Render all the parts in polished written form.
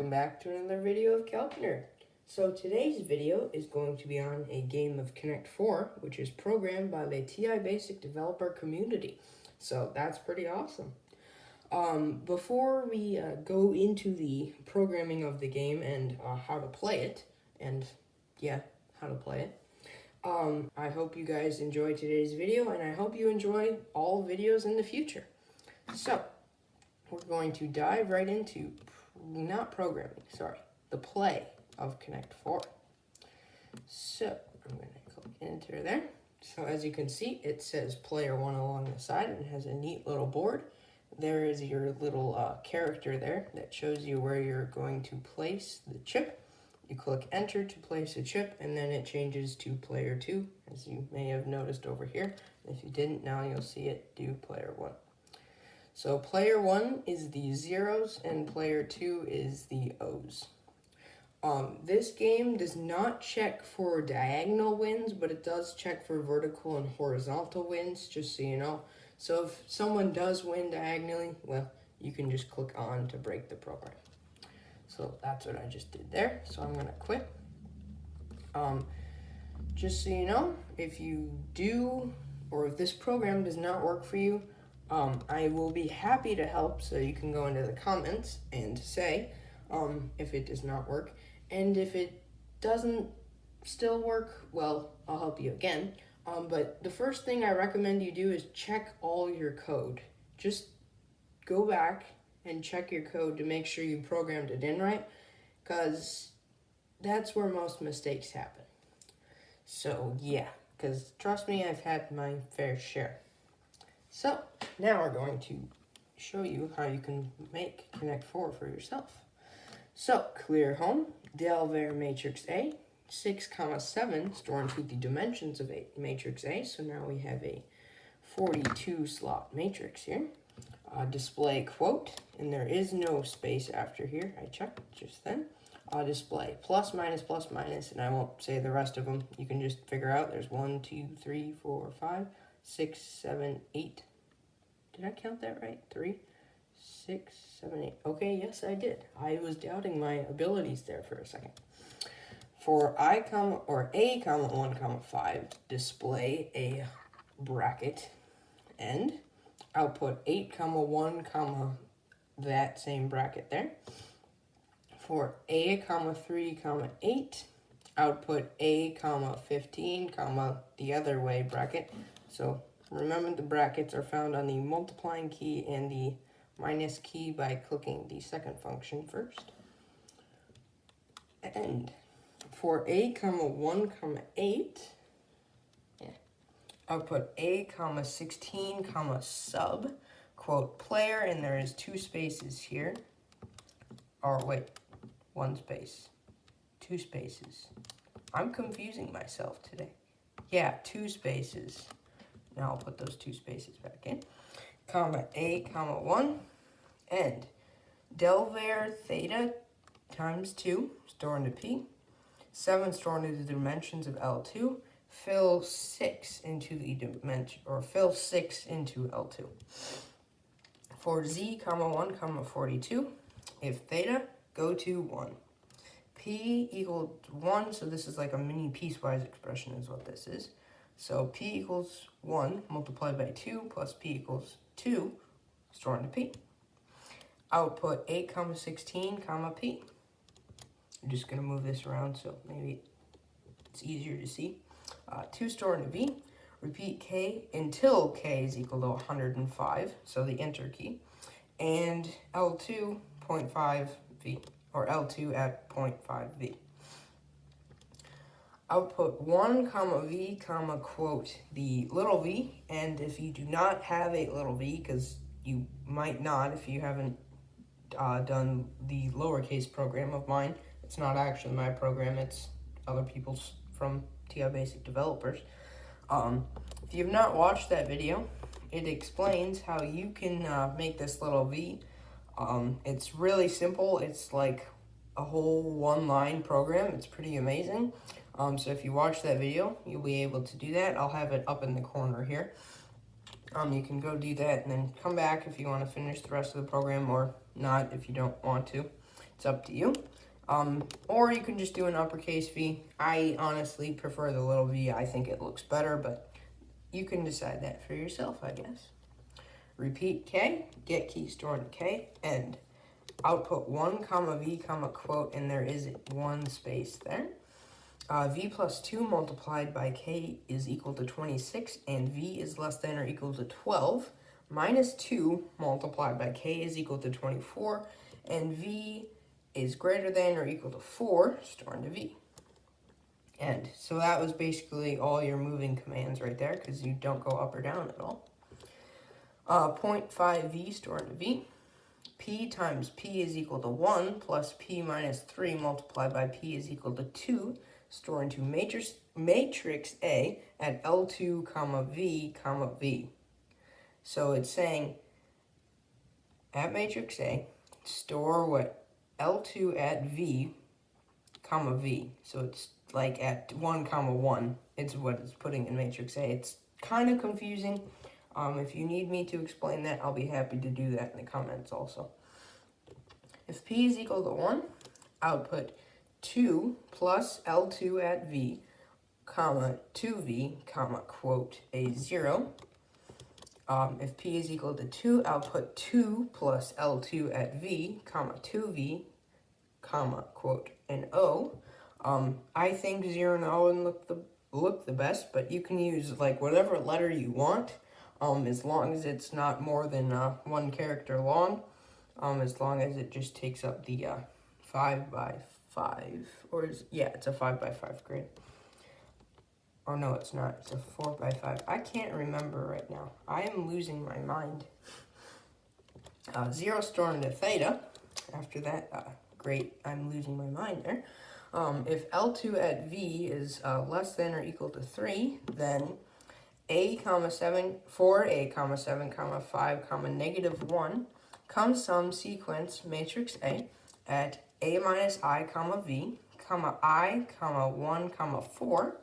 welcome back to another video of CalcNerd. So today's video is going to be on a game of Connect 4, which is programmed by the TIBD developer community. So that's pretty awesome. Before we go into the programming of the game and how to play it, I hope you guys enjoy today's video, and I hope you enjoy all videos in the future. So, we're going to dive right into, the play of Connect 4. So, I'm going to click enter there. So, as you can see, it says player 1 along the side, and it has a neat little board. There is your little character there that shows you where you're going to place the chip. You click enter to place a chip, and then it changes to player 2, as you may have noticed over here. If you didn't, now you'll see it do player 1. So player 1 is the zeros, and player 2 is the O's. This game does not check for diagonal wins, but it does check for vertical and horizontal wins, just so you know. So if someone does win diagonally, well, you can just click on to break the program. So that's what I just did there. So I'm gonna quit. Just so you know, if you do, or if this program does not work for you, I will be happy to help. So you can go into the comments and say if it does not work. And if it doesn't still work, well, I'll help you again. But the first thing I recommend you do is check all your code. Just go back and check your code to make sure you programmed it in right, because that's where most mistakes happen. So yeah, because trust me, I've had my fair share. So now we're going to show you how you can make Connect 4 for yourself. So clear home, del var matrix A, 6, 7 store into the dimensions of matrix A. So now we have a 42 slot matrix here. Display quote, and there is no space after here. I checked just then. Display plus, minus, and I won't say the rest of them. You can just figure out there's 1, 2, 3, 4, 5, 6, 7, 8. Did I count that right? 3, 6, 7, 8. Okay, yes, I did. I was doubting my abilities there for a second. For a, 1, 5, display a bracket and output 8, 1, that same bracket there. For a, 3, 8, output a, 15, the other way bracket. So remember, the brackets are found on the multiplying key and the minus key by clicking the second function first. And for a, 1, 8, output a, 16, sub, quote player, and there is 2 spaces here. Or wait, 1 space, 2 spaces. I'm confusing myself today. Yeah, 2 spaces. Now I'll put those 2 spaces back in. A, 1, and del var theta times 2, store into P. 7 store into the dimensions of L2. Fill 6 into the dimension, or fill 6 into L2. For z, 1, 42, if theta, go to 1. P equals 1, so this is like a mini piecewise expression is what this is. So P equals 1 multiplied by 2 plus P equals 2, store into P. Output 8, 16, P. I'm just going to move this around so maybe it's easier to see. 2 store into V. Repeat K until K is equal to 105, so the enter key. And L2, 0.5 V, or L2 at 0.5 V. Output 1, V, quote, the little v, and if you do not have a little v, because you might not if you haven't done the lowercase program of mine, it's not actually my program, it's other people's from TIBD developers. If you have not watched that video, it explains how you can make this little v. It's really simple. It's like a whole 1-line program. It's pretty amazing. So if you watch that video, you'll be able to do that. I'll have it up in the corner here. You can go do that and then come back if you want to finish the rest of the program, or not if you don't want to. It's up to you. Or you can just do an uppercase V. I honestly prefer the little v. I think it looks better, but you can decide that for yourself, I guess. Repeat K, get key stored in K, end. Output 1, comma V, comma quote, and there is one space there. V plus 2 multiplied by K is equal to 26, and V is less than or equal to 12. Minus 2 multiplied by K is equal to 24, and V is greater than or equal to 4, store into V. And so that was basically all your moving commands right there, because you don't go up or down at all. 0.5V, store into V. P times P is equal to 1 plus P minus 3 multiplied by P is equal to 2, store into matrix A at L2, comma V, comma V. So it's saying at matrix A, store what L2 at V, comma V. So it's like at 1, comma 1. It's what it's putting in matrix A. It's kind of confusing. If you need me to explain that, I'll be happy to do that in the comments also. If P is equal to 1, output 2 plus L2 at V, comma 2V, comma quote a 0. If P is equal to 2, output 2 plus L2 at V, comma 2V, comma quote an O. I think 0 and O look the best, but you can use like whatever letter you want. As long as it's not more than 1 character long, as long as it just takes up the 5 by 5, it's a 5 by 5 grid. Oh no, it's not, it's a 4 by 5. I can't remember right now. I am losing my mind. 0 stored into theta. After that, great, I'm losing my mind there. If L2 at V is less than or equal to 3, then A, comma 7, 4A, comma 7, comma 5, comma negative 1, come sum sequence matrix A at A minus I, comma V, comma I, comma 1, comma 4.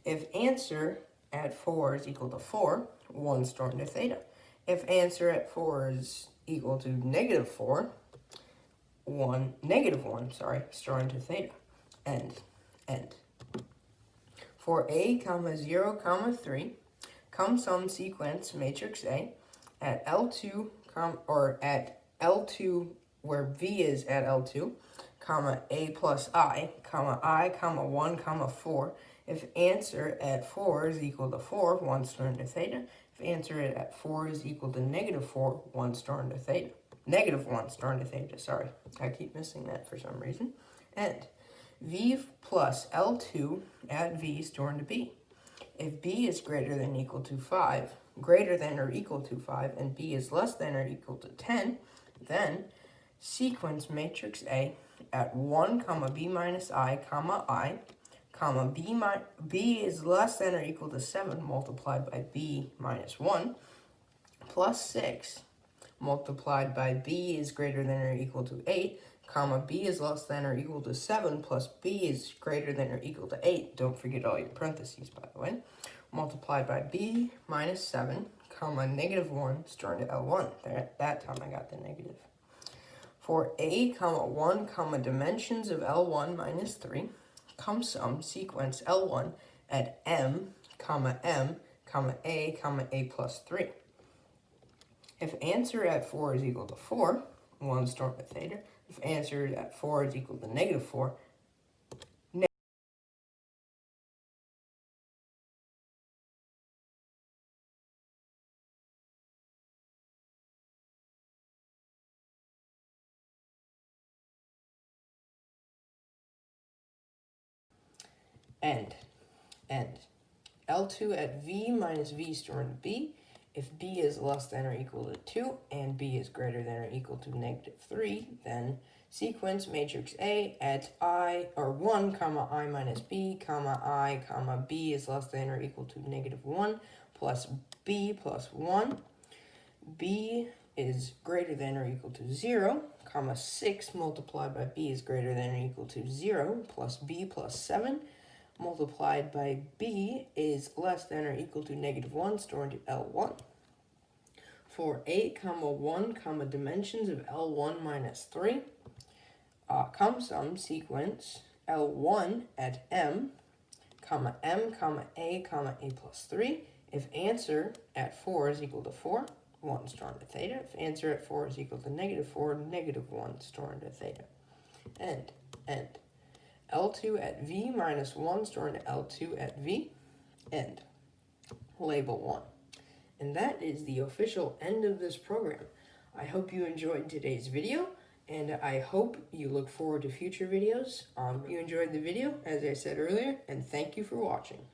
If answer at 4 is equal to 4, 1 stored into theta. If answer at 4 is equal to negative 4, negative 1, stored into theta. End. For A, comma 0, comma 3, come sum sequence matrix A at L2, or at L2 where V is at L2, comma A plus I, comma 1, comma 4. If answer at 4 is equal to 4, 1 stored into theta. If answer at 4 is equal to negative 4, 1 stored into theta. Negative 1 stored into theta, sorry. I keep missing that for some reason. And V plus L2 at V stored into B. If B is greater than or equal to 5, and B is less than or equal to 10, then sequence matrix A at 1, comma B minus I, comma B is less than or equal to 7 multiplied by B minus 1, plus 6 multiplied by B is greater than or equal to 8, comma B is less than or equal to 7 plus B is greater than or equal to 8. Don't forget all your parentheses, by the way. Multiplied by B minus 7, comma negative 1, stored into L1. There, that time I got the negative. For A, comma 1, comma dimensions of L1 minus 3, come sum sequence L1 at M, comma A plus 3. If answer at 4 is equal to 4, 1 stored into theta. If answer at 4 is equal to negative 4, end. L2 at V minus V stored in B. If B is less than or equal to 2 and B is greater than or equal to negative 3, then sequence matrix A at I, or 1, comma I minus B, comma I, comma B is less than or equal to negative 1, plus B plus 1. B is greater than or equal to 0, comma 6 multiplied by B is greater than or equal to 0, plus B plus 7, multiplied by B is less than or equal to negative 1, stored into L1. For A, comma 1, comma dimensions of L1 minus 3, sum sequence L1 at m, comma m, comma a plus 3. If answer at 4 is equal to 4, 1 store into theta. If answer at 4 is equal to -4, -1 store into theta. End. L2 at v minus 1 store into L2 at v. End. Label 1. And that is the official end of this program. I hope you enjoyed today's video, and I hope you look forward to future videos. You enjoyed the video, as I said earlier, and thank you for watching.